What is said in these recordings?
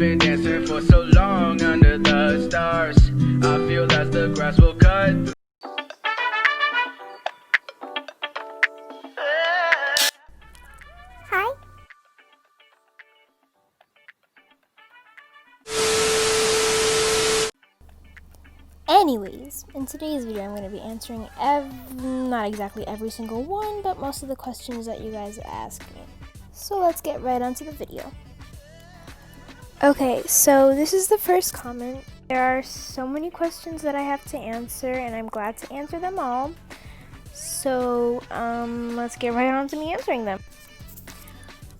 been dancing for so long under the stars. I feel that the grass will cut. Hi. Anyways, in today's video I'm going to be answering not exactly every single one, but most of the questions that you guys asked me. So let's get right onto the video. Okay, so this is the first comment. There are so many questions that I have to answer, and I'm glad to answer them all. So let's get right on to me answering them.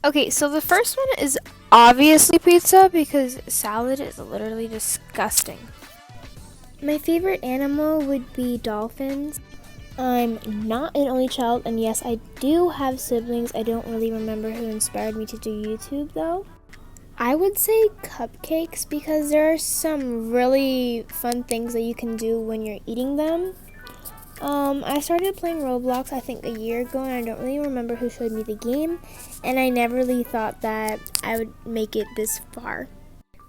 Okay, so the first one is obviously pizza because salad is literally disgusting. My favorite animal would be dolphins. I'm not an only child, and yes, I do have siblings. I don't really remember who inspired me to do YouTube though. I would say cupcakes because there are some really fun things that you can do when you're eating them. I started playing Roblox I think a year ago, and I don't really remember who showed me the game, and I never really thought that I would make it this far.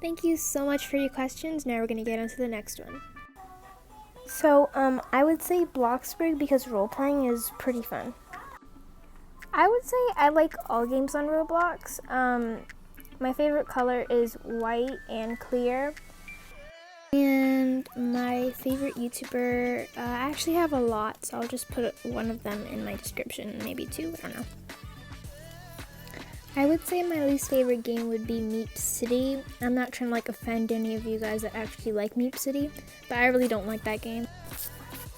Thank you so much for your questions. Now we're going to get on to the next one. So, I would say Bloxburg because role-playing is pretty fun. I would say I like all games on Roblox. My favorite color is white and clear. And my favorite YouTuber, I actually have a lot, so I'll just put one of them in my description, maybe two, I don't know. I would say my least favorite game would be Meep City. I'm not trying to offend any of you guys that actually like Meep City, but I really don't like that game.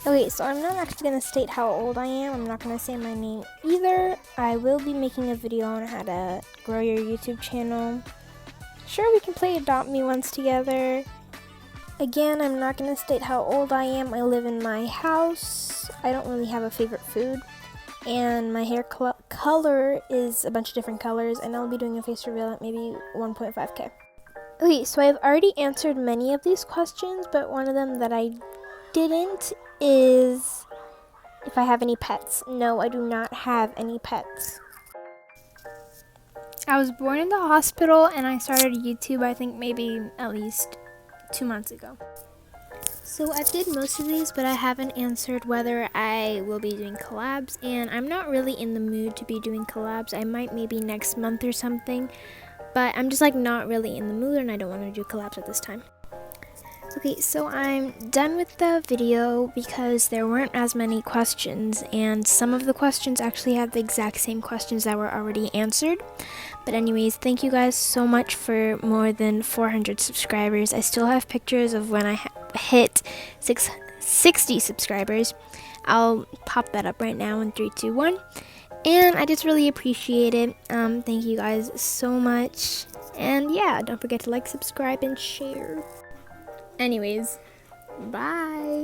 Okay, so I'm not actually going to state how old I am. I'm not going to say my name either. I will be making a video on how to grow your YouTube channel. Sure, we can play Adopt Me once together. Again, I'm not going to state how old I am. I live in my house. I don't really have a favorite food. And my hair color is a bunch of different colors, and I'll be doing a face reveal at maybe 1.5K. Okay, so I've already answered many of these questions, but one of them that I didn't is if I have any pets. No, I do not have any pets. I was born in the hospital, and I started YouTube I think maybe at least 2 months ago. So I did most of these, but I haven't answered whether I will be doing collabs, and I'm not really in the mood to be doing collabs. I might maybe next month or something, but I'm just not really in the mood, and I don't want to do collabs at this time. Okay, so I'm done with the video because there weren't as many questions, and some of the questions actually had the exact same questions that were already answered. But anyways, thank you guys so much for more than 400 subscribers. I still have pictures of when I hit 60 subscribers. I'll pop that up right now in 3, 2, 1. And I just really appreciate it. Thank you guys so much. And yeah, don't forget to like, subscribe, and share. Anyways, bye.